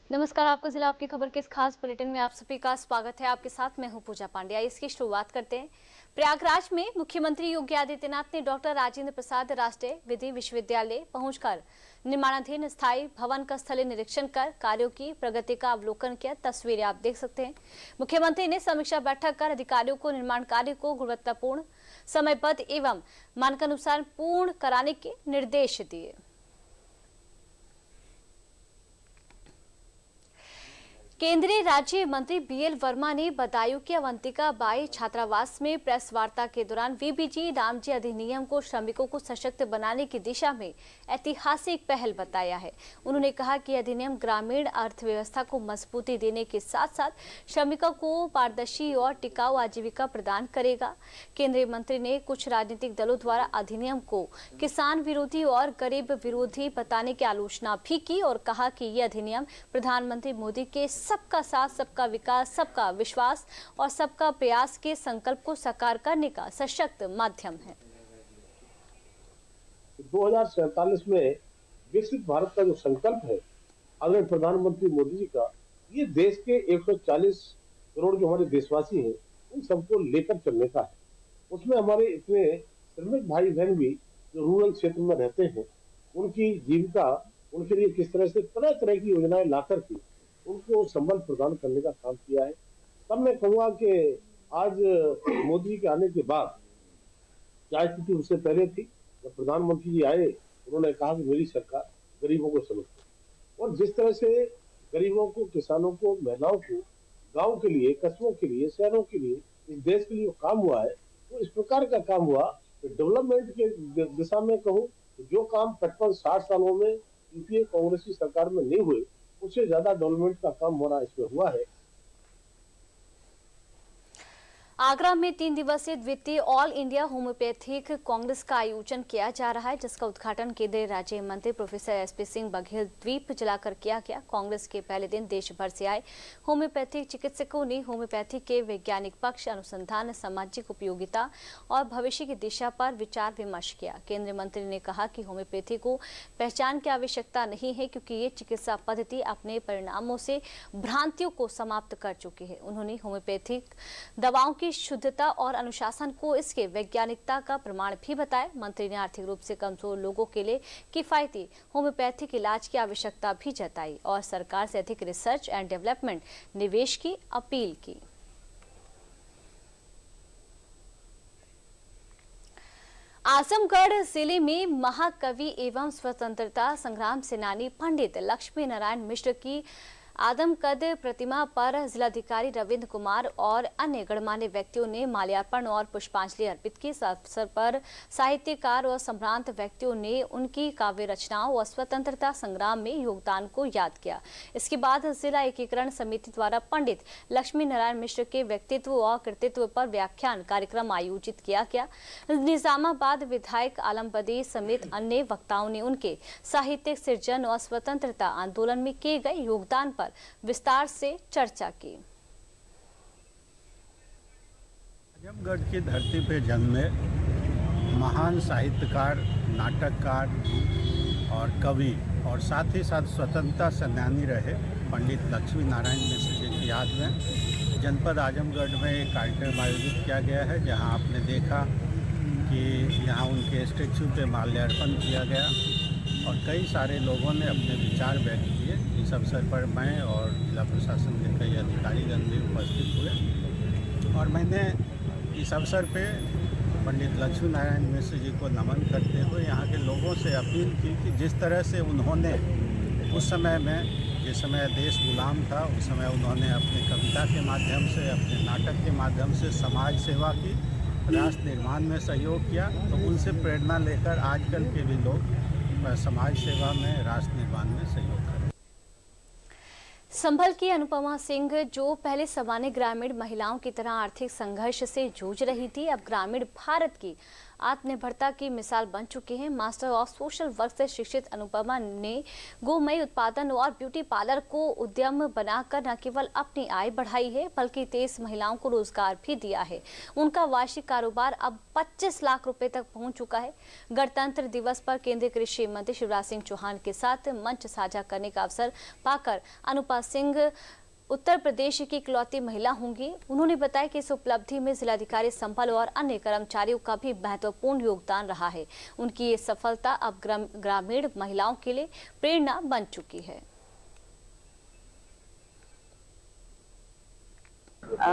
नमस्कार, आपका जिला आपकी खबर के इस खास बुलेटिन में आप सभी का स्वागत है। आपके साथ मैं हूं पूजा पांड्या। इसकी शुरुआत करते हैं। प्रयागराज में मुख्यमंत्री योगी आदित्यनाथ ने डॉक्टर राजेंद्र प्रसाद राष्ट्रीय विधि विश्वविद्यालय पहुंचकर निर्माणाधीन स्थायी भवन का स्थलीय निरीक्षण कर कार्यों की प्रगति का अवलोकन किया। तस्वीरें आप देख सकते हैं। मुख्यमंत्री ने समीक्षा बैठक कर अधिकारियों को निर्माण कार्य को गुणवत्तापूर्ण, समयबद्ध एवं मानकानुसार पूर्ण कराने के निर्देश दिए। केंद्रीय राज्य मंत्री बीएल वर्मा ने बदायूं के अवंतिका बाई छात्रावास में प्रेस वार्ता के दौरान वीबीजी रामजी अधिनियम को श्रमिकों को सशक्त बनाने की दिशा में ऐतिहासिक पहल बताया है। उन्होंने कहा कि अधिनियम ग्रामीण अर्थव्यवस्था को मजबूती देने के साथ साथ श्रमिकों को पारदर्शी और टिकाऊ आजीविका प्रदान करेगा। केंद्रीय मंत्री ने कुछ राजनीतिक दलों द्वारा अधिनियम को किसान विरोधी और गरीब विरोधी बताने की आलोचना भी की और कहा कि यह अधिनियम प्रधानमंत्री मोदी के सबका साथ, सबका विकास, सबका विश्वास और सबका प्रयास के संकल्प को साकार करने का सशक्त माध्यम है। 2047 में विकसित भारत का जो संकल्प है आदरणीय प्रधानमंत्री मोदी जी का, ये देश के 140 करोड़ जो हमारे देशवासी हैं उन सबको लेकर चलने का है। उसमें हमारे इतने श्रमिक भाई बहन भी जो रूरल क्षेत्र में रहते हैं, उनकी जीविका, उनके लिए किस तरह से तरह तरह की योजनाएं ला करके उनको संबल प्रदान करने का काम किया है। तब मैं कहूँगा कि आज मोदी जी के आने के बाद क्या स्थिति उससे पहले थी, जब प्रधानमंत्री जी आए उन्होंने कहा कि मेरी सरकार गरीबों को समझती है, और जिस तरह से गरीबों को, किसानों को, महिलाओं को, गांव के लिए, कस्बों के लिए, शहरों के लिए, इस देश के लिए काम हुआ है, तो इस प्रकार का काम हुआ। तो डेवलपमेंट के दिशा में कहूँ जो काम 55-60 सालों में यूपीए कांग्रेस की सरकार में नहीं हुए, उससे ज्यादा डेवलपमेंट का काम हो रहा इसमें हुआ है। आगरा में 3 दिवसीय द्वितीय ऑल इंडिया होम्योपैथिक कांग्रेस का आयोजन किया जा रहा है, जिसका उद्घाटन केंद्रीय राज्य मंत्री प्रोफेसर एसपी सिंह बघेल द्वीप जलाकर किया गया। कांग्रेस के पहले दिन देश भर से आए होम्योपैथिक चिकित्सकों ने होम्योपैथी के वैज्ञानिक पक्ष, अनुसंधान, सामाजिक उपयोगिता और भविष्य की दिशा पर विचार विमर्श किया। केंद्रीय मंत्री ने कहा कि होम्योपैथी को पहचान की आवश्यकता नहीं है, क्योंकि ये चिकित्सा पद्धति अपने परिणामों से भ्रांतियों को समाप्त कर चुकी है। उन्होंने होम्योपैथिक दवाओं की शुद्धता और अनुशासन को इसके वैज्ञानिकता का प्रमाण भी बताया। मंत्री ने आर्थिक रूप से कमजोर लोगों के लिए किफायती होम्योपैथिक इलाज की आवश्यकता भी जताई और सरकार से अधिक रिसर्च एंड डेवलपमेंट निवेश की अपील की। आजमगढ़ जिले में महाकवि एवं स्वतंत्रता संग्राम सेनानी पंडित लक्ष्मी नारायण मिश्र की आदमकद प्रतिमा पर जिलाधिकारी रविंद्र कुमार और अन्य गणमान्य व्यक्तियों ने माल्यार्पण और पुष्पांजलि अर्पित की। इस अवसर पर साहित्यकार और संभ्रांत व्यक्तियों ने उनकी काव्य रचनाओं और स्वतंत्रता संग्राम में योगदान को याद किया। इसके बाद जिला एकीकरण समिति द्वारा पंडित लक्ष्मी नारायण मिश्र के व्यक्तित्व और कृतित्व पर व्याख्यान कार्यक्रम आयोजित किया गया। निजामाबाद विधायक आलम बदी समेत अन्य वक्ताओं ने उनके साहित्यिक सृजन और स्वतंत्रता आंदोलन में किए गए योगदान पर विस्तार से चर्चा की। आजमगढ़ की धरती पे जन्मे महान साहित्यकार, नाटककार और कवि और साथ ही साथ स्वतंत्रता सेनानी रहे पंडित लक्ष्मी नारायण मिश्र जी की याद में जनपद आजमगढ़ में एक कार्यक्रम आयोजित किया गया है, जहां आपने देखा कि यहां उनके स्टैच्यू पे माल्यार्पण किया गया और कई सारे लोगों ने अपने विचार व्यक्त किए। इस अवसर पर मैं और जिला प्रशासन के कई अधिकारीगण भी उपस्थित हुए और मैंने इस अवसर पे पंडित लक्ष्मी नारायण मिश्र जी को नमन करते हुए यहाँ के लोगों से अपील की कि जिस तरह से उन्होंने उस समय में, जिस समय देश गुलाम था, उस समय उन्होंने अपनी कविता के माध्यम से, अपने नाटक के माध्यम से समाज सेवा की, राष्ट्र निर्माण में सहयोग किया, तो उनसे प्रेरणा लेकर आजकल के भी लोग समाज सेवा में, राष्ट्र निर्माण में सहयोग करें। संभल की अनुपमा सिंह, जो पहले सामान्य ग्रामीण महिलाओं की तरह आर्थिक संघर्ष से जूझ रही थी, अब ग्रामीण भारत की आत्मनिर्भरता की मिसाल बन चुकी हैं। मास्टर ऑफ सोशल वर्क से शिक्षित अनुपमा ने गोमय उत्पादन और ब्यूटी पार्लर को उद्यम बनाकर न केवल अपनी आय बढ़ाई है बल्कि 23 महिलाओं को रोजगार भी दिया है। उनका वार्षिक कारोबार अब 25 लाख रुपए तक पहुंच चुका है। गणतंत्र दिवस पर केंद्रीय कृषि मंत्री शिवराज सिंह चौहान के साथ मंच साझा करने का अवसर पाकर अनुपमा सिंह उत्तर प्रदेश की इकलौती महिला होंगी। उन्होंने बताया कि इस उपलब्धि में जिलाधिकारी संभल और अन्य कर्मचारियों का भी महत्वपूर्ण योगदान रहा है। उनकी ये सफलता अब ग्रामीण महिलाओं के लिए प्रेरणा बन चुकी है।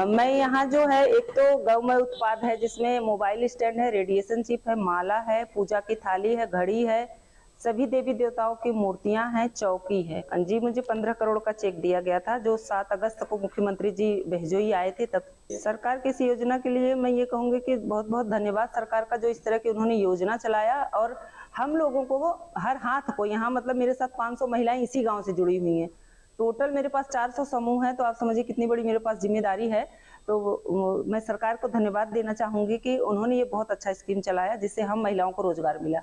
मैं यहाँ जो है, एक तो गौमय उत्पाद है जिसमें मोबाइल स्टैंड है, रेडिएशन चिप है, माला है, पूजा की थाली है, घड़ी है, सभी देवी देवताओं की मूर्तियां हैं, चौकी है। जी, मुझे 15 करोड़ का चेक दिया गया था जो 7 अगस्त को मुख्यमंत्री जी भेजोई आए थे। तब सरकार की इस योजना के लिए मैं ये कहूंगी कि बहुत बहुत धन्यवाद सरकार का, जो इस तरह की उन्होंने योजना चलाया और हम लोगों को हर हाथ को यहाँ, मतलब मेरे साथ 500 महिलाएं इसी गाँव से जुड़ी हुई है। टोटल मेरे पास 400 समूह है, तो आप समझिए कितनी बड़ी मेरे पास जिम्मेदारी है। तो मैं सरकार को धन्यवाद देना चाहूंगी कि उन्होंने ये बहुत अच्छा स्कीम चलाया जिससे हम महिलाओं को रोजगार मिला।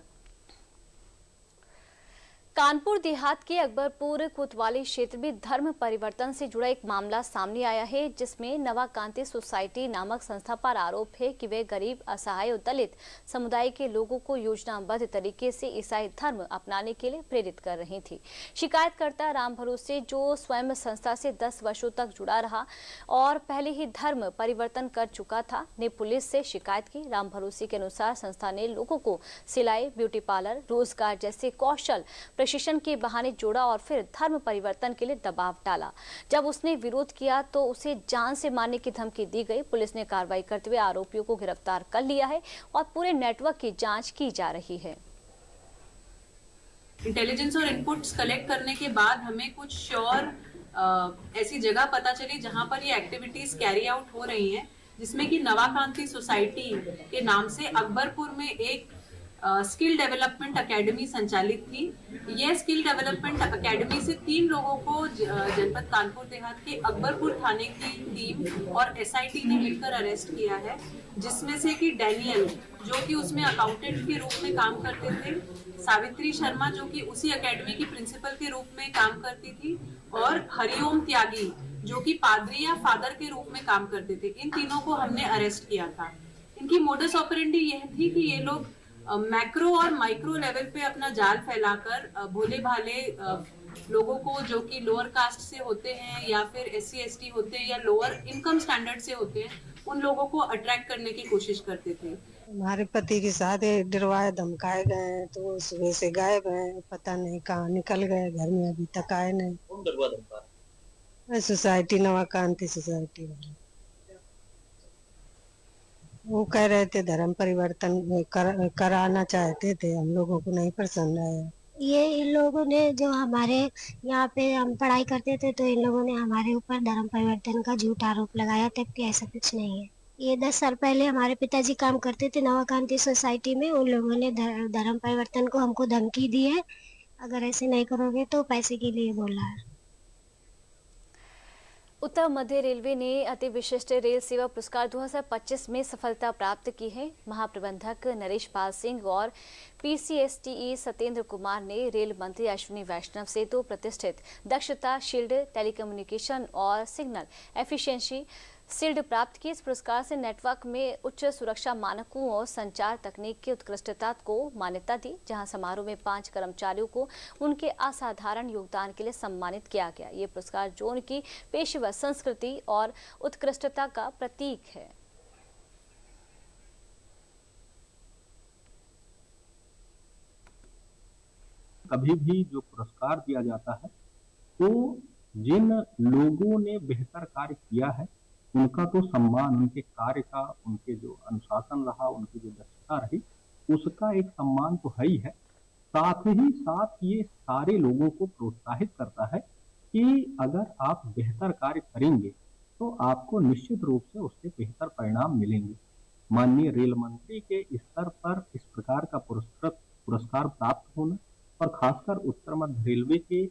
कानपुर देहात के अकबरपुर कोतवाली क्षेत्र में धर्म परिवर्तन से जुड़ा एक मामला सामने आया है, जिसमें नवाकांति सोसाइटी नामक संस्था पर आरोप है कि वे गरीब, असहाय और दलित समुदाय के लोगों को योजनाबद्ध तरीके से ईसाई धर्म अपनाने के लिए प्रेरित कर रही थी। शिकायतकर्ता राम भरोसे, जो स्वयं संस्था से 10 वर्षों तक जुड़ा रहा और पहले ही धर्म परिवर्तन कर चुका था, ने पुलिस से शिकायत की। राम भरोसे के अनुसार संस्था ने लोगों को सिलाई, ब्यूटी पार्लर, रोजगार जैसे कौशल प्रशिक्षण के बहाने जोड़ा और फिर धर्म परिवर्तन के लिए दबाव डाला। जब उसने विरोध किया तो उसे जान से मारने की धमकी दी गई। पुलिस ने कार्रवाई करते हुए आरोपियों को गिरफ्तार कर लिया है और पूरे नेटवर्क की जांच की जा रही है। इंटेलिजेंस और इनपुट्स कलेक्ट करने के बाद हमें कुछ श्योर ऐसी जगह पता चली जहां पर ये एक्टिविटीज कैरी आउट हो रही हैं, जिसमें कि नवाकांति सोसाइटी के नाम से अकबरपुर में एक स्किल डेवलपमेंट एकेडमी संचालित थी। यह स्किल डेवलपमेंट एकेडमी से 3 लोगों को जनपद कानपुर देहात के अकबरपुर थाने की टीम और एसआईटी ने मिलकर अरेस्ट किया है, जिसमें से कि डैनियल, जो कि उसमें अकाउंटेंट के रूप में काम करते थे, सावित्री शर्मा, जो कि उसी एकेडमी की प्रिंसिपल के रूप में काम करती थी, और हरिओम त्यागी, जो कि पादरी या फादर के रूप में काम करते थे। इन तीनों को हमने अरेस्ट किया था। इनकी मोडस ऑपरेंडी यह थी कि ये लोग मैक्रो और माइक्रो लेवल पे अपना जाल फैलाकर भोले भाले लोगों को, जो कि लोअर कास्ट से होते हैं या फिर SC ST होते हैं या लोअर इनकम स्टैंडर्ड से होते हैं, उन लोगों को अट्रैक्ट करने की कोशिश करते थे। हमारे पति की शादी डरवाए धमकाए गए, तो सुबह से गायब हैं, पता नहीं कहाँ निकल गए, घर में अभी तक आए नहीं। कौन डरवा धमका? सोसाइटी, नवाकांति सोसाइटी वाले। वो कह रहे थे धर्म परिवर्तन कराना चाहते थे, हम लोगों को नहीं पसंद आया। ये इन लोगों ने, जो हमारे यहाँ पे हम पढ़ाई करते थे, तो इन लोगों ने हमारे ऊपर धर्म परिवर्तन का झूठा आरोप लगाया, जबकि ऐसा कुछ नहीं है। ये 10 साल पहले हमारे पिताजी काम करते थे नवाकांति सोसाइटी में, उन लोगों ने धर्म परिवर्तन को हमको धमकी दी है, अगर ऐसे नहीं करोगे तो पैसे के लिए बोला है। उत्तर मध्य रेलवे ने अति विशिष्ट रेल सेवा पुरस्कार 2025 में सफलता प्राप्त की है। महाप्रबंधक नरेश पाल सिंह और PCSTE सत्येंद्र कुमार ने रेल मंत्री अश्विनी वैष्णव से 2 प्रतिष्ठित दक्षता शील्ड, टेलीकम्युनिकेशन और सिग्नल एफिशिएंसी शील्ड प्राप्त की। इस पुरस्कार से नेटवर्क में उच्च सुरक्षा मानकों और संचार तकनीक की उत्कृष्टता को मान्यता दी। जहां समारोह में 5 कर्मचारियों को उनके असाधारण योगदान के लिए सम्मानित किया गया। ये पुरस्कार जोन की पेशेवर संस्कृति और उत्कृष्टता का प्रतीक है। कभी भी जो पुरस्कार दिया जाता है, तो जिन लोगों ने बेहतर कार्य किया है उनका तो सम्मान, उनके कार्य का, उनके जो अनुशासन रहा, उनकी जो दक्षता रही, उसका एक सम्मान तो है ही है। साथ ही साथ ये सारे लोगों को प्रोत्साहित करता है कि अगर आप बेहतर कार्य करेंगे तो आपको निश्चित रूप से उससे बेहतर परिणाम मिलेंगे। माननीय रेल मंत्री के स्तर पर इस प्रकार का पुरस्कार प्राप्त होना और खासकर उत्तर मध्य रेलवे के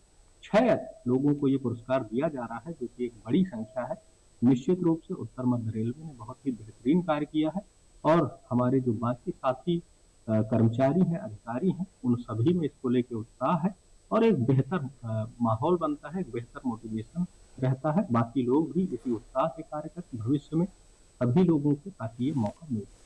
6 लोगों को ये पुरस्कार दिया जा रहा है, जो कि एक बड़ी संख्या है। निश्चित रूप से उत्तर मध्य रेलवे ने बहुत ही बेहतरीन कार्य किया है और हमारे जो बाकी साथी कर्मचारी हैं, अधिकारी हैं, उन सभी में इसको लेके उत्साह है और एक बेहतर माहौल बनता है, एक बेहतर मोटिवेशन रहता है। बाकी लोग भी इसी उत्साह से कार्य करते भविष्य में सभी लोगों को ताकि ये मौका मिले।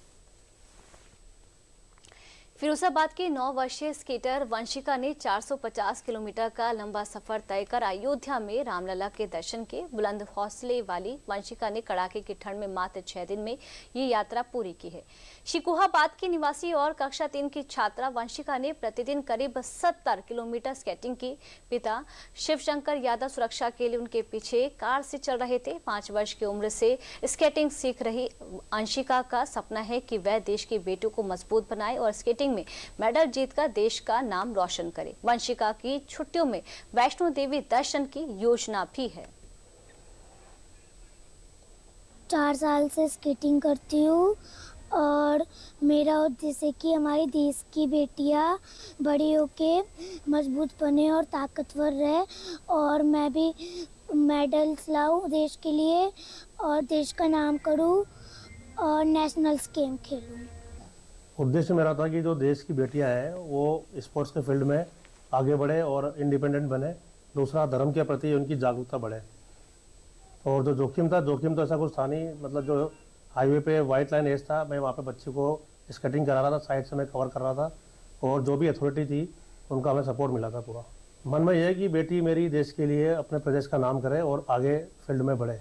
फिरोजाबाद की 9 वर्षीय स्केटर वंशिका ने 450 किलोमीटर का लंबा सफर तय कर अयोध्या में रामलला के दर्शन किए। बुलंद हौसले वाली वंशिका ने कड़ाके की ठंड में मात्र 6 दिन में ये यात्रा पूरी की है। शिकोहाबाद की निवासी और कक्षा 3 की छात्रा वंशिका ने प्रतिदिन करीब 70 किलोमीटर स्केटिंग की। पिता शिवशंकर यादव सुरक्षा के लिए उनके पीछे कार से चल रहे थे। 5 वर्ष की उम्र से स्केटिंग सीख रही अंशिका का सपना है कि वह देश की बेटियों को मजबूत बनाए और स्केटिंग में मेडल जीतकर देश का नाम रोशन करे। वंशिका की छुट्टियों में वैष्णो देवी दर्शन की योजना भी है। 4 साल से स्केटिंग करती हूँ और मेरा उद्देश्य है कि हमारे देश की बेटियां बड़ी होके मजबूत बने और ताकतवर रहे और मैं भी मेडल्स लाऊं देश के लिए और देश का नाम करूं और नेशनल गेम खेलूं। उद्देश्य मेरा था कि जो देश की बेटियां हैं वो स्पोर्ट्स के फील्ड में आगे बढ़े और इंडिपेंडेंट बने। दूसरा, धर्म के प्रति उनकी जागरूकता बढ़े। और जो जोखिम तो ऐसा कुछ था नहीं, मतलब जो हाईवे पे वाइट लाइन एज था, मैं वहाँ पे बच्चे को स्केटिंग करा रहा था, साइड से मैं कवर कर रहा था और जो भी अथॉरिटी थी उनका हमें सपोर्ट मिला था पूरा। मन में यह है कि बेटी मेरी देश के लिए अपने प्रदेश का नाम करे और आगे फील्ड में बढ़े।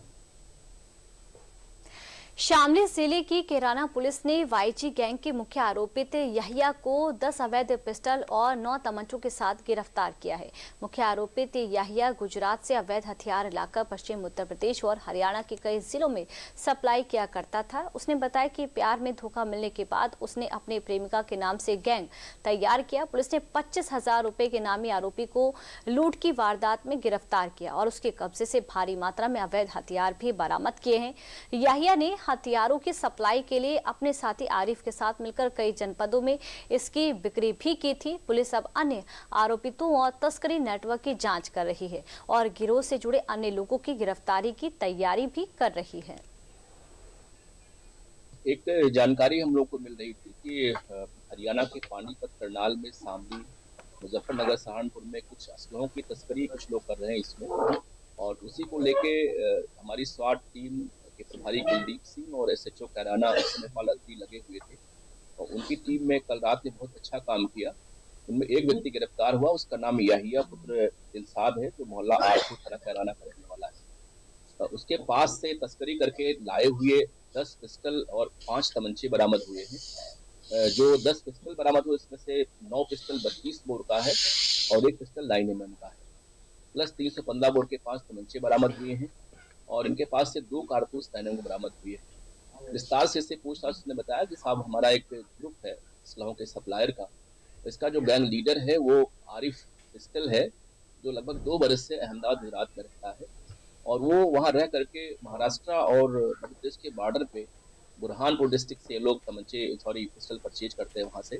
शामली जिले की केराना पुलिस ने वाईजी गैंग के मुख्य आरोपित यहिया को 10 अवैध पिस्टल और 9 तमंचों के साथ गिरफ्तार किया है। मुख्य आरोपित यहिया गुजरात से अवैध हथियार लाकर पश्चिम उत्तर प्रदेश और हरियाणा के कई जिलों में सप्लाई किया करता था। उसने बताया कि प्यार में धोखा मिलने के बाद उसने अपने प्रेमिका के नाम से गैंग तैयार किया। पुलिस ने 25,000 रुपए के नामी आरोपी को लूट की वारदात में गिरफ्तार किया और उसके कब्जे से भारी मात्रा में अवैध हथियार भी बरामद किए हैं। यहिया ने हथियारों की सप्लाई के लिए अपने साथी आरिफ के साथ मिलकर कई जनपदों में इसकी बिक्री भी की थी। पुलिस अब अन्य आरोपितों और तस्करी नेटवर्क की जांच कर रही है और गिरोह से जुड़े अन्य लोगों की गिरफ्तारी की तैयारी भी कर रही है। एक जानकारी हम लोग को मिल रही थी कि हरियाणा के पानीपत, करनाल में, शामली, मुजफ्फरनगर, सहारनपुर में कुछ असलहों की तस्करी कुछ लोग कर रहे हैं इसमें, और उसी को लेके हमारी स्वाट टीम के प्रभारी कुलदीप सिंह और एसएचओ कैराना नेपाल अग्नि लगे हुए थे और उनकी टीम में कल रात ने बहुत अच्छा काम किया। उनमें एक व्यक्ति गिरफ्तार हुआ, उसका नाम याहिया पुत्र दिलसाद है, जो मोहल्ला आरपुर थाना कैराना का रहने वाला है। उसके पास से तस्करी करके लाए हुए 10 पिस्टल और 5 तमंचे बरामद हुए हैं। जो 10 पिस्टल बरामद हुए उसमें से 9 पिस्टल 32 बोर का है और 1 पिस्टल 9 mm का है, प्लस 315 बोर के 5 तमंचे बरामद हुए हैं और इनके पास से 2 कारतूस 9 mm बरामद हुए हैं। विस्तार से इससे पूछताछ ने बताया कि साहब हमारा एक ग्रुप है असलहों के सप्लायर का, इसका जो गैंग लीडर है वो आरिफ पिस्टल है, जो लगभग 2 बरस से अहमदाबाद गुजरात में रहता है और वो वहाँ रह करके महाराष्ट्र और मध्य प्रदेश के बॉर्डर पे बुरहानपुर डिस्ट्रिक्ट से लोग तमंचे पिस्टल परचेज करते हैं वहाँ से।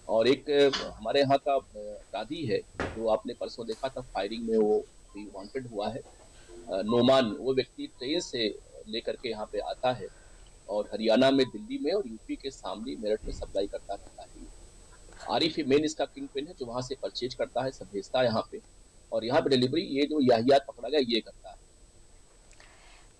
और एक हमारे यहाँ का अपराधी है जो आपने परसों देखा था फायरिंग में, वो भी वांटेड हुआ है, नोमान, वो व्यक्ति ट्रेन से लेकर के यहाँ पे आता है और हरियाणा में, दिल्ली में और यूपी के शामली, मेरठ में सप्लाई करता रहता है। आरिफ ही मेन इसका किंग पिन है जो वहाँ से परचेज करता है, सब भेजता है यहाँ पे और यहाँ पे डिलीवरी ये जो याहियात पकड़ा गया ये करता है।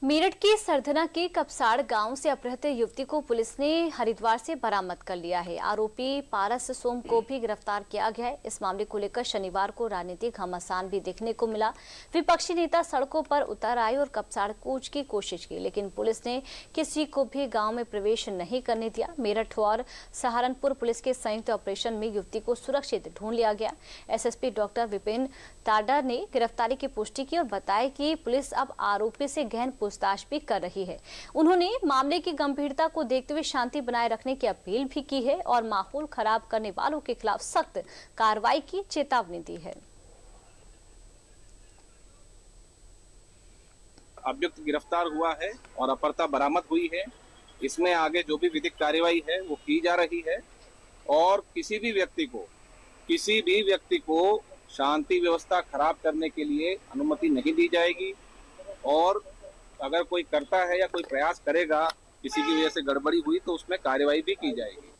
मेरठ के सरधना के कपसाड़ गांव से अपहृत युवती को पुलिस ने हरिद्वार से बरामद कर लिया है। आरोपी पारस सोम को भी गिरफ्तार किया गया है। इस मामले को लेकर शनिवार को राजनीतिक घमासान भी देखने को मिला। विपक्षी नेता सड़कों पर उतर आए और कपसाड़ कूच की कोशिश की, लेकिन पुलिस ने किसी को भी गांव में प्रवेश नहीं करने दिया। मेरठ और सहारनपुर पुलिस के संयुक्त ऑपरेशन में युवती को सुरक्षित ढूंढ लिया गया। एसएसपी डॉक्टर विपिन ताडा ने गिरफ्तारी की पुष्टि की और बताया कि पुलिस अब आरोपी से गहन पूछताछ भी कर रही है। उन्होंने मामले की गंभीरता को देखते हुए शांति बनाए रखने की अपील भी की है और माहौल खराब करने वालों के खिलाफ सख्त कार्रवाई की चेतावनी दी है। अभियुक्त गिरफ्तार हुआ है और अपहृता बरामद हुई है। इसमें आगे जो भी विधिक कार्यवाही है वो की जा रही है और किसी भी व्यक्ति को शांति व्यवस्था खराब करने के लिए अनुमति नहीं दी जाएगी और अगर कोई करता है या कोई प्रयास करेगा किसी की वजह से गड़बड़ी हुई तो उसमें कार्यवाही भी की जाएगी।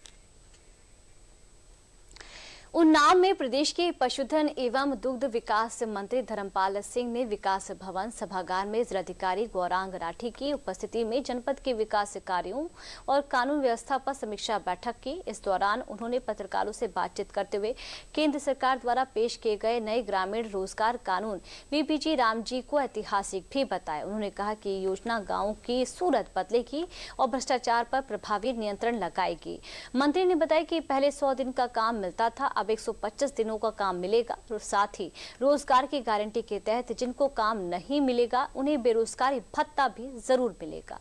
उन्नाव में प्रदेश के पशुधन एवं दुग्ध विकास मंत्री धर्मपाल सिंह ने विकास भवन सभागार में जिलाधिकारी गौरांग राठी की उपस्थिति में जनपद के विकास कार्यों और कानून व्यवस्था पर समीक्षा बैठक की। इस दौरान उन्होंने पत्रकारों से बातचीत करते हुए केंद्र सरकार द्वारा पेश किए गए नए ग्रामीण रोजगार कानून वीपीजी रामजी को ऐतिहासिक भी बताया। उन्होंने कहा कि ये योजना गाँव की सूरत बदलेगी और भ्रष्टाचार पर प्रभावी नियंत्रण लगाएगी। मंत्री ने बताया कि पहले 100 दिन का काम मिलता था, अब 125 दिनों का काम मिलेगा और साथ ही रोजगार की गारंटी के तहत जिनको काम नहीं मिलेगा उन्हें बेरोजगारी भत्ता भी जरूर मिलेगा।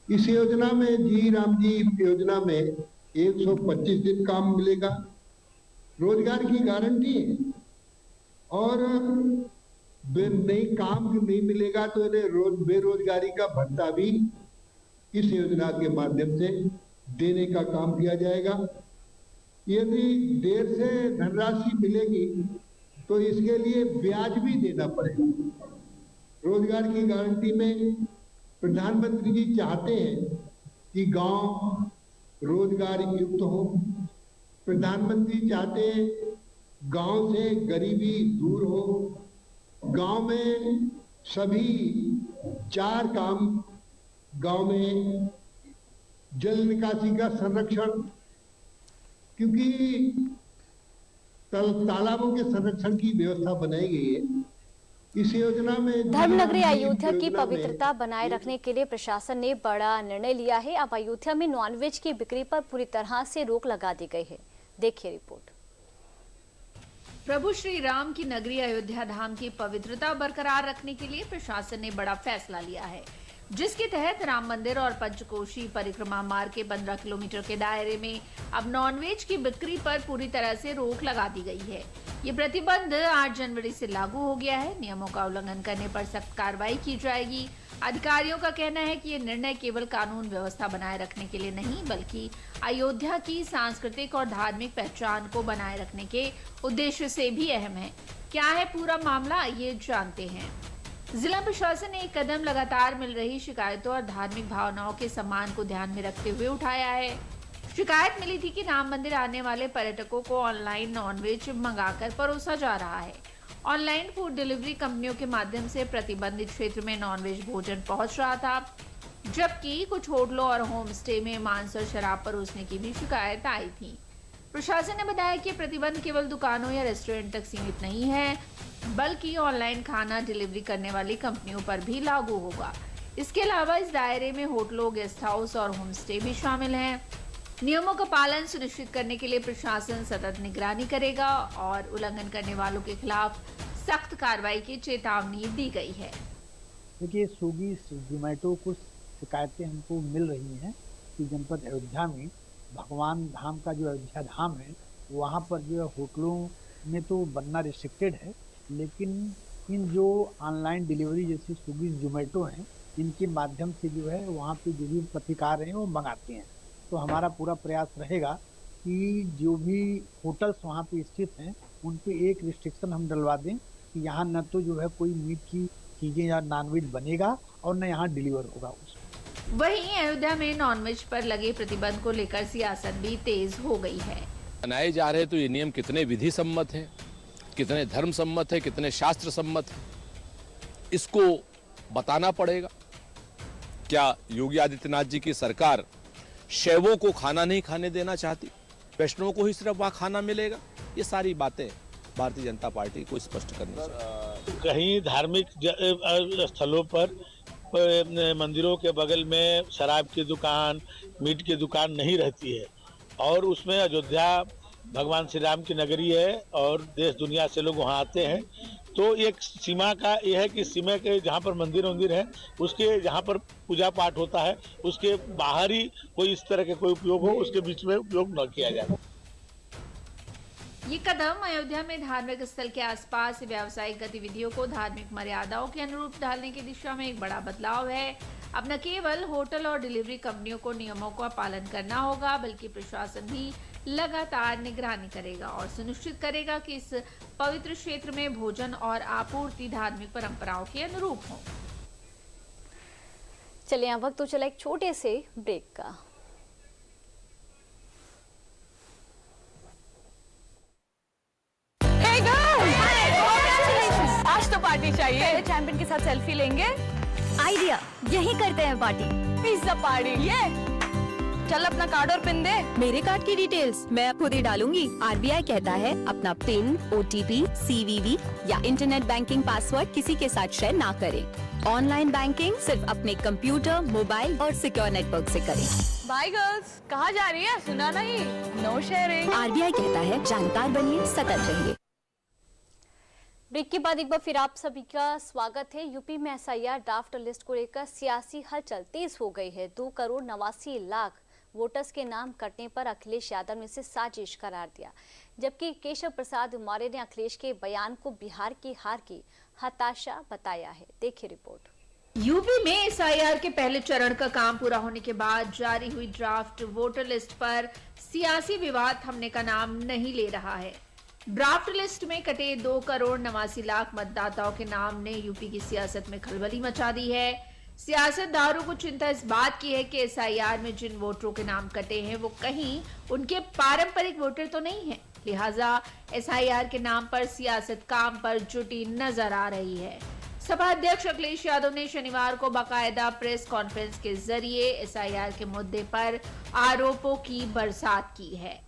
इस योजना में जी राम जी योजना में 125 दिन काम मिलेगा, रोजगार की गारंटी है और नहीं काम नहीं मिलेगा तो इन्हें बेरोजगारी का भत्ता भी इस योजना के माध्यम से देने का काम किया जाएगा। यदि देर से धनराशि मिलेगी तो इसके लिए ब्याज भी देना पड़ेगा। रोजगार की गारंटी में प्रधानमंत्री जी चाहते हैं कि गांव रोजगार युक्त हो। प्रधानमंत्री चाहते हैं गांव से गरीबी दूर हो। गांव में सभी 4 काम, गांव में जल निकासी का संरक्षण, क्योंकि तालाबों के संरक्षण की व्यवस्था बनाई गई है इस योजना में। धर्मनगरी अयोध्या की पवित्रता बनाए रखने के लिए प्रशासन ने बड़ा निर्णय लिया है। अब अयोध्या में नॉनवेज की बिक्री पर पूरी तरह से रोक लगा दी गई है। देखिए रिपोर्ट। प्रभु श्री राम की नगरी अयोध्या धाम की पवित्रता बरकरार रखने के लिए प्रशासन ने बड़ा फैसला लिया है, जिसके तहत राम मंदिर और पंचकोशी परिक्रमा मार्ग के 15 किलोमीटर के दायरे में अब नॉनवेज की बिक्री पर पूरी तरह से रोक लगा दी गई है। ये प्रतिबंध 8 जनवरी से लागू हो गया है। नियमों का उल्लंघन करने पर सख्त कार्रवाई की जाएगी। अधिकारियों का कहना है कि ये निर्णय केवल कानून व्यवस्था बनाए रखने के लिए नहीं, बल्कि अयोध्या की सांस्कृतिक और धार्मिक पहचान को बनाए रखने के उद्देश्य से भी अहम है। क्या है पूरा मामला, ये जानते हैं। जिला प्रशासन ने एक कदम लगातार मिल रही शिकायतों और धार्मिक भावनाओं के सम्मान को ध्यान में रखते हुए उठाया है। शिकायत मिली थी कि राम मंदिर आने वाले पर्यटकों को ऑनलाइन नॉनवेज मंगाकर परोसा जा रहा है। ऑनलाइन फूड डिलीवरी कंपनियों के माध्यम से प्रतिबंधित क्षेत्र में नॉनवेज भोजन पहुंच रहा था, जबकि कुछ होटलों और होम स्टे में मांस और शराब परोसने की भी शिकायत आई थी। प्रशासन ने बताया कि प्रतिबंध केवल दुकानों या रेस्टोरेंट तक सीमित नहीं है, बल्कि ऑनलाइन खाना डिलीवरी करने वाली कंपनियों पर भी लागू होगा। इसके अलावा इस दायरे में होटलों, गेस्ट हाउस और होम स्टे भी शामिल हैं। नियमों का पालन सुनिश्चित करने के लिए प्रशासन सतत निगरानी करेगा और उल्लंघन करने वालों के खिलाफ सख्त कार्रवाई की चेतावनी दी गई है। देखिए, स्विगी जोमेटो कुछ शिकायतें हमको मिल रही हैं कि जनपद अयोध्या में भगवान धाम का जो अयोध्या धाम है वहाँ पर जो है होटलों में तो बनना रिस्ट्रिक्टेड है, लेकिन इन जो ऑनलाइन डिलीवरी जैसे स्विगी जोमेटो हैं इनके माध्यम से जो है वहाँ पे जो भी पथिकार हैं वो मंगाते हैं। तो हमारा पूरा प्रयास रहेगा कि जो भी होटल्स वहाँ पे स्थित हैं उन पे एक रिस्ट्रिक्शन हम डलवा दें कि यहाँ न तो जो है कोई मीट की चीज़ें या नॉनवेज बनेगा और न यहाँ डिलीवर होगा। वहीं अयोध्या में नॉनवेज पर लगे प्रतिबंध को लेकर सियासत भी तेज हो गई है। बनाए जा रहे तो ये नियम कितने विधि सम्मत है, कितने धर्म सम्मत है, कितने शास्त्र सम्मत है, इसको बताना पड़ेगा। क्या योगी आदित्यनाथ जी की सरकार शैवों को खाना नहीं खाने देना चाहती, वैष्णवों को ही सिर्फ वहाँ खाना मिलेगा? ये सारी बातें भारतीय जनता पार्टी को स्पष्ट करनी चाहिए। कहीं धार्मिक स्थलों पर मंदिरों के बगल में शराब की दुकान, मीट की दुकान नहीं रहती है और उसमें अयोध्या भगवान श्री राम की नगरी है और देश दुनिया से लोग वहाँ आते हैं। तो एक सीमा का यह है कि सीमा के जहाँ पर मंदिर है उसके जहाँ पर पूजा पाठ होता है उसके बाहर ही कोई इस तरह के कोई उपयोग हो, उसके बीच में उपयोग न किया जाए। ये कदम अयोध्या में धार्मिक स्थल के आसपास व्यावसायिक गतिविधियों को धार्मिक मर्यादाओं के अनुरूप ढालने की दिशा में एक बड़ा बदलाव है। अब न केवल होटल और डिलीवरी कंपनियों को नियमों का पालन करना होगा, बल्कि प्रशासन भी लगातार निगरानी करेगा और सुनिश्चित करेगा कि इस पवित्र क्षेत्र में भोजन और आपूर्ति धार्मिक परंपराओं के अनुरूप हो। चलिए अब वक्त तो चला एक छोटे से ब्रेक का। आज तो पार्टी चाहिए। चैंपियन के साथ सेल्फी लेंगे। आइडिया, यही करते हैं पार्टी। Pizza party. ये चल अपना कार्ड और पिन दे। मेरे कार्ड की डिटेल्स मैं खुद ही डालूंगी। आरबीआई कहता है अपना पिन, ओटीपी, सीवीवी या इंटरनेट बैंकिंग पासवर्ड किसी के साथ शेयर ना करें। ऑनलाइन बैंकिंग सिर्फ अपने कंप्यूटर, मोबाइल और सिक्योर नेटवर्क से करें। बाय गर्ल्स, कहाँ जा रही है? सुना नहीं? No sharing. आरबीआई कहता है जानकार बनिए, सतर्क रहिए। ब्रेक के बाद एक बार फिर आप सभी का स्वागत है। यूपी में एसआईआर ड्राफ्ट लिस्ट को लेकर सियासी हलचल तेज हो गई है। 2,89,00,000 वोटर्स के नाम कटने पर अखिलेश यादव ने इसे साजिश करार दिया, जबकि केशव प्रसाद मौर्य ने अखिलेश के बयान को बिहार की हार की हताशा बताया है। देखिए रिपोर्ट। यूपी में एसआईआर के पहले चरण का काम पूरा होने के बाद जारी हुई ड्राफ्ट वोटर लिस्ट पर सियासी विवाद थमने का नाम नहीं ले रहा है। ड्राफ्ट लिस्ट में कटे 2,89,00,000 मतदाताओं के नाम ने यूपी की सियासत में खलबली मचा दी है। सियासतदानों को चिंता इस बात की है कि एसआईआर में जिन वोटरों के नाम कटे हैं वो कहीं उनके पारंपरिक वोटर तो नहीं है। लिहाजा एसआईआर के नाम पर सियासत काम पर जुटी नजर आ रही है। सपा अध्यक्ष अखिलेश यादव ने शनिवार को बाकायदा प्रेस कॉन्फ्रेंस के जरिए एसआईआर के मुद्दे पर आरोपों की बरसात की है।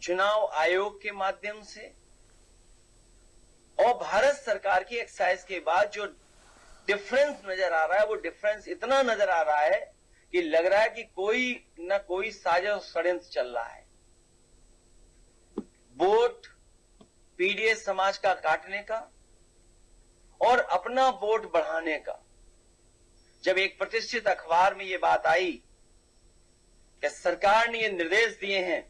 चुनाव आयोग के माध्यम से और भारत सरकार की एक्साइज के बाद जो डिफरेंस नजर आ रहा है, वो डिफरेंस इतना नजर आ रहा है कि लग रहा है कि कोई न कोई साजिश षड्यंत्र चल रहा है। वोट पीडीएस समाज का काटने का और अपना वोट बढ़ाने का। जब एक प्रतिष्ठित अखबार में ये बात आई कि सरकार ने ये निर्देश दिए हैं,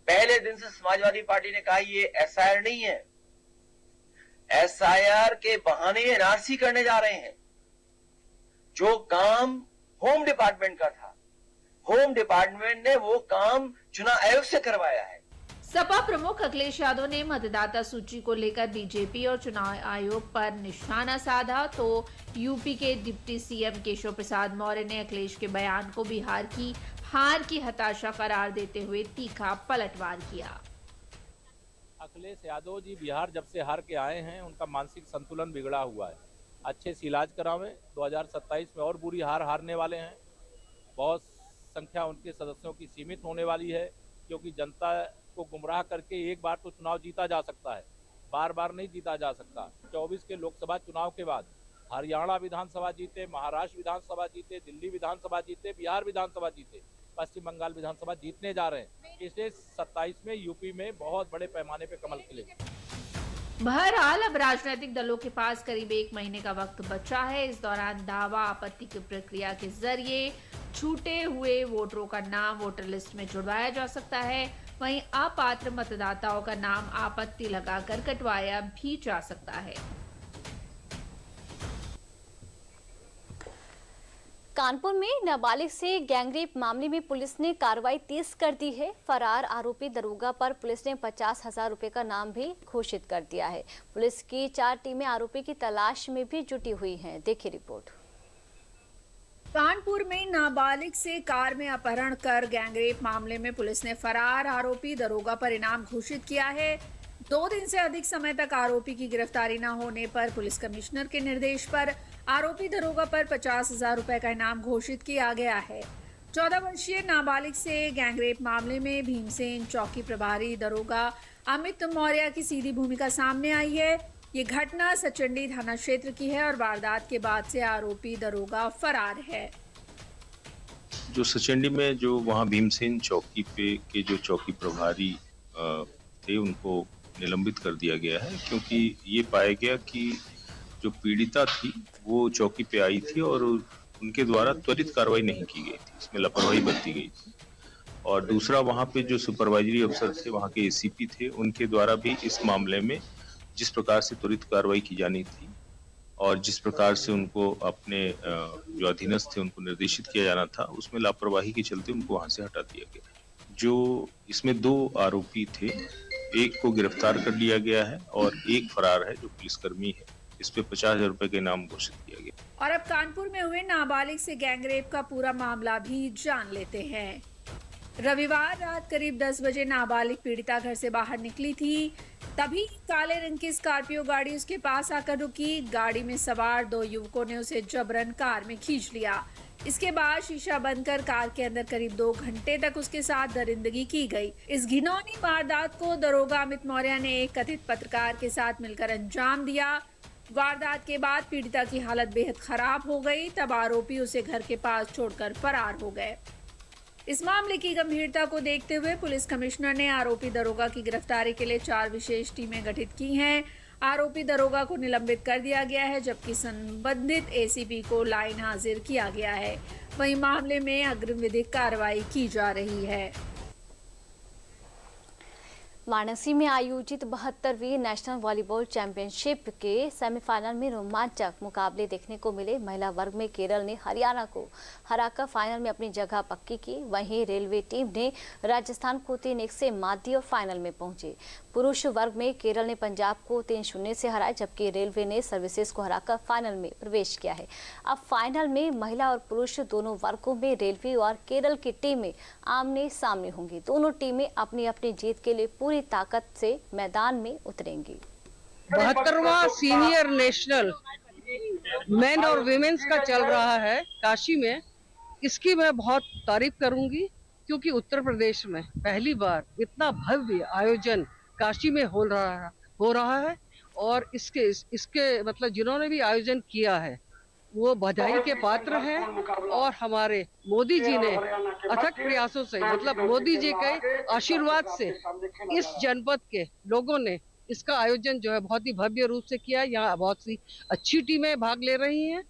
पहले दिन से समाजवादी पार्टी ने कहा ये एसआईआर नहीं है, एसआईआर के बहाने एनआरसी करने जा रहे हैं। जो काम होम डिपार्टमेंट का था, होम डिपार्टमेंट ने वो काम चुनाव आयोग से करवाया है। सपा प्रमुख अखिलेश यादव ने मतदाता सूची को लेकर बीजेपी और चुनाव आयोग पर निशाना साधा तो यूपी के डिप्टी सीएम केशव प्रसाद मौर्य ने अखिलेश के बयान को बिहार की हार की हताशा करार देते हुए तीखा पलटवार किया। अखिलेश यादव जी बिहार जब से हार के आए हैं, उनका मानसिक संतुलन बिगड़ा हुआ है। अच्छे से इलाज करावें, 2027 में और बुरी हार हारने वाले हैं। बहुत संख्या उनके सदस्यों की सीमित होने वाली है, क्योंकि जनता को गुमराह करके एक बार तो चुनाव जीता जा सकता है, बार बार नहीं जीता जा सकता। 24 के लोकसभा चुनाव के बाद हरियाणा विधानसभा जीते, महाराष्ट्र विधानसभा जीते, दिल्ली विधानसभा जीते, बिहार विधानसभा जीते, पश्चिम बंगाल विधानसभा जीतने जा रहे हैं। इसलिए 27 में यूपी में बहुत बड़े पैमाने पे कमल खिलेगा। बहरहाल अब राजनीतिक दलों के पास करीब 1 महीने का वक्त बचा है। इस दौरान दावा आपत्ति की प्रक्रिया के जरिए छूटे हुए वोटरों का नाम वोटर लिस्ट में जुड़वाया जा सकता है। वहीं अपात्र मतदाताओं का नाम आपत्ति लगाकर कटवाया भी जा सकता है। कानपुर में नाबालिग से गैंगरेप मामले में पुलिस ने कार्रवाई तेज कर दी है। फरार आरोपी दरोगा पर पुलिस ने 50,000 रुपए का नाम भी घोषित कर दिया है। पुलिस की 4 टीमें आरोपी की तलाश में भी जुटी हुई हैं। देखिए रिपोर्ट। कानपुर में नाबालिग से कार में अपहरण कर गैंगरेप मामले में पुलिस ने फरार आरोपी दरोगा पर इनाम घोषित किया है। 2 दिन से अधिक समय तक आरोपी की गिरफ्तारी न होने पर पुलिस कमिश्नर के निर्देश पर आरोपी दरोगा पर 50,000 रुपए का इनाम घोषित किया गया है। 14 वर्षीय नाबालिग से गैंगरेप मामले में भीमसेन चौकी प्रभारी दरोगा अमित मौर्य की सीधी भूमिका सामने आई है। ये घटना सचंडी थाना क्षेत्र की है और वारदात के बाद से आरोपी दरोगा फरार है। जो सचंडी में जो वहाँ भीमसेन चौकी पे के जो चौकी प्रभारी थे, उनको निलंबित कर दिया गया है, क्योंकि ये पाया गया कि जो पीड़िता थी वो चौकी पे आई थी और उनके द्वारा त्वरित कार्रवाई नहीं की गई थी, इसमें लापरवाही बरती गई थी। और दूसरा, वहाँ पे जो सुपरवाइजरी अफसर थे, वहाँ के एसीपी थे, उनके द्वारा भी इस मामले में जिस प्रकार से त्वरित कार्रवाई की जानी थी और जिस प्रकार से उनको अपने जो अधीनस्थ थे उनको निर्देशित किया जाना था, उसमें लापरवाही के चलते उनको वहाँ से हटा दिया गया। जो इसमें 2 आरोपी थे, एक को गिरफ्तार कर लिया गया है और एक फरार है जो पुलिसकर्मी है। इस पे 50,000 रुपए के इनाम घोषित किया गया। और अब कानपुर में हुए नाबालिग से गैंगरेप का पूरा मामला भी जान लेते हैं। रविवार रात करीब 10 बजे नाबालिग पीड़िता घर से बाहर निकली थी, तभी काले रंग की स्कॉर्पियो गाड़ी उसके पास आकर रुकी। गाड़ी में सवार 2 युवकों ने उसे जबरन कार में खींच लिया। इसके बाद शीशा बंद कर कार के अंदर करीब 2 घंटे तक उसके साथ दरिंदगी की गई। इस घिनौनी वारदात को दरोगा अमित मौर्य ने एक कथित पत्रकार के साथ मिलकर अंजाम दिया। वारदात के बाद पीड़िता की हालत बेहद खराब हो गई, तब आरोपी उसे घर के पास छोड़कर फरार हो गए। इस मामले की गंभीरता को देखते हुए पुलिस कमिश्नर ने आरोपी दरोगा की गिरफ्तारी के लिए 4 विशेष टीमें गठित की हैं। आरोपी दरोगा को निलंबित कर दिया गया है, जबकि संबंधित एसीपी को लाइन हाजिर किया गया है। वहीं मामले में अग्रिम विधिक कार्रवाई की जा रही है। वाराणसी में आयोजित 72वीं नेशनल वॉलीबॉल चैंपियनशिप के सेमीफाइनल में रोमांचक मुकाबले देखने को मिले। महिला वर्ग में केरल ने हरियाणा को हराकर फाइनल में अपनी जगह पक्की की। वहीं रेलवे टीम ने राजस्थान को 3-1 से मात दी और फाइनल में पहुंचे। पुरुष वर्ग में केरल ने पंजाब को 3-0 से हराया, जबकि रेलवे ने सर्विसेज को हराकर फाइनल में प्रवेश किया है। अब फाइनल में महिला और पुरुष दोनों वर्गों में रेलवे और केरल की टीमें आमने सामने होंगी। दोनों टीमें अपनी अपनी जीत के लिए पूरी ताकत से मैदान में उतरेंगी। 72वां सीनियर नेशनल मेन और विमेंस का चल रहा है काशी में। इसकी मैं बहुत तारीफ करूंगी, क्योंकि उत्तर प्रदेश में पहली बार इतना भव्य आयोजन काशी में हो रहा है और इसके मतलब जिन्होंने भी आयोजन किया है वो बधाई के पात्र हैं। और हमारे मोदी जी ने अथक प्रयासों से, मतलब मोदी जी के आशीर्वाद से इस जनपद के लोगों ने इसका आयोजन जो है बहुत ही भव्य रूप से किया। यहाँ बहुत सी अच्छी टीमें भाग ले रही हैं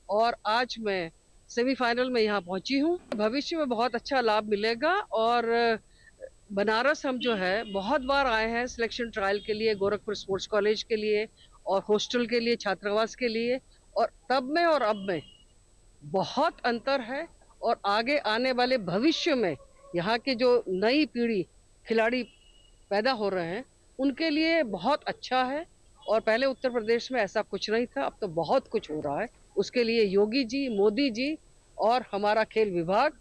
और आज मैं सेमीफाइनल में यहाँ पहुंची हूँ। भविष्य में बहुत अच्छा लाभ मिलेगा। और बनारस हम जो है बहुत बार आए हैं सिलेक्शन ट्रायल के लिए, गोरखपुर स्पोर्ट्स कॉलेज के लिए और हॉस्टल के लिए, छात्रावास के लिए, और तब में और अब में बहुत अंतर है। और आगे आने वाले भविष्य में यहाँ के जो नई पीढ़ी खिलाड़ी पैदा हो रहे हैं उनके लिए बहुत अच्छा है। और पहले उत्तर प्रदेश में ऐसा कुछ नहीं था, अब तो बहुत कुछ हो रहा है। उसके लिए योगी जी, मोदी जी और हमारा खेल विभाग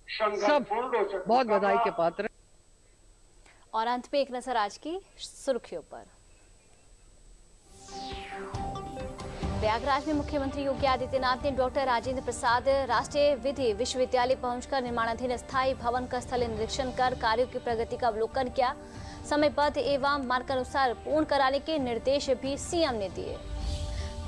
सब बहुत बधाई के पात्र हैं। और अंत में एक नजर आज की सुर्खियों पर। प्रयागराज में मुख्यमंत्री योगी आदित्यनाथ ने डॉक्टर राजेंद्र प्रसाद राष्ट्रीय विधि विश्वविद्यालय पहुंचकर निर्माणाधीन स्थायी भवन का स्थलीय निरीक्षण कर कार्यों की प्रगति का अवलोकन किया। समयबद्ध एवं मार्गानुसार पूर्ण कराने के निर्देश भी सीएम ने दिए।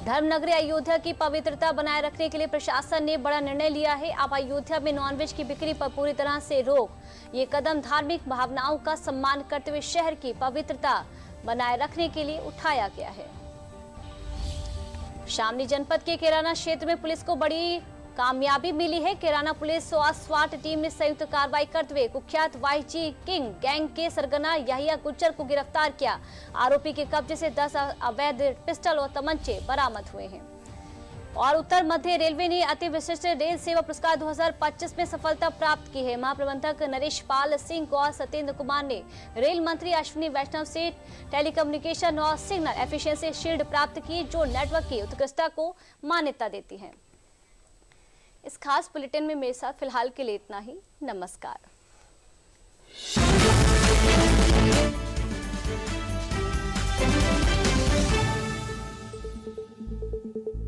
धर्मनगरी अयोध्या की पवित्रता बनाए रखने के लिए प्रशासन ने बड़ा निर्णय लिया है। अब अयोध्या में नॉनवेज की बिक्री पर पूरी तरह से रोक। ये कदम धार्मिक भावनाओं का सम्मान करते हुए शहर की पवित्रता बनाए रखने के लिए उठाया गया है। शामली जनपद के केराना क्षेत्र में पुलिस को बड़ी कामयाबी मिली है। केराना पुलिस और स्वाट टीम ने संयुक्त कार्रवाई करते हुए कुख्यात वाईजी किंग गैंग के सरगना याहिया गुज्जर को गिरफ्तार किया। आरोपी के कब्जे से 10 अवैध पिस्टल और तमंचे बरामद हुए हैं। और उत्तर मध्य रेलवे ने अति विशिष्ट रेल सेवा पुरस्कार 2025 में सफलता प्राप्त की है। महाप्रबंधक नरेश पाल सिंह और सत्येंद्र कुमार ने रेल मंत्री अश्विनी वैष्णव से टेलीकम्युनिकेशन और सिग्नल एफिशिएंसी शील्ड प्राप्त की, जो नेटवर्क की उत्कृष्टता को मान्यता देती है। इस खास बुलेटिन में मेरे साथ फिलहाल के लिए इतना ही। नमस्कार।